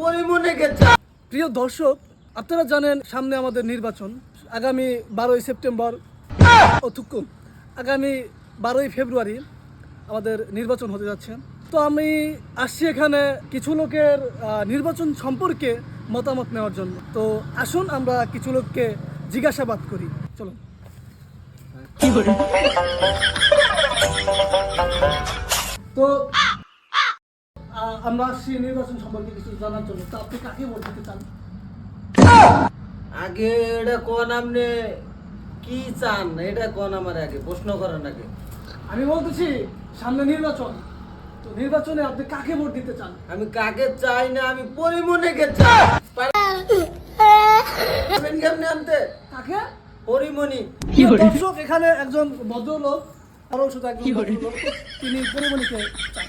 পরিমনে গেছে। প্রিয় দর্শক, আপনারা জানেন সামনে আমাদের নির্বাচন আগামী 12ই সেপ্টেম্বর অথুকুম আগামী 12ই ফেব্রুয়ারি আমাদের নির্বাচন হতে যাচ্ছে। তো আমি আসছি এখানে কিছু লোকের নির্বাচন সম্পর্কে মতামত নেওয়ার জন্য। তো আসুন আমরা কিছু লোককে জিজ্ঞাসাবাদ করি। চলুন। তো আমরা আসছি নির্বাচন সম্পর্কে কিছু জানার জন্য। তো আপনি কাকে ভোট দিতে চান? আগে এটা কোন আপনি কি চান এটা কোন আমার আগে প্রশ্ন করেন আগে। আমি বলতেছি সামনে নির্বাচন, তো নির্বাচনে আপনি কাকে ভোট দিতে চান? আমি কাকে চাই না, আমি পরিমনে গেছি। কেমনে আনতে কাকে? পরিমনি। দর্শক, এখানে একজন ভদ্রলোক, আরো শুধু একজন ভদ্রলোক, তিনি পরিমণিকে চান।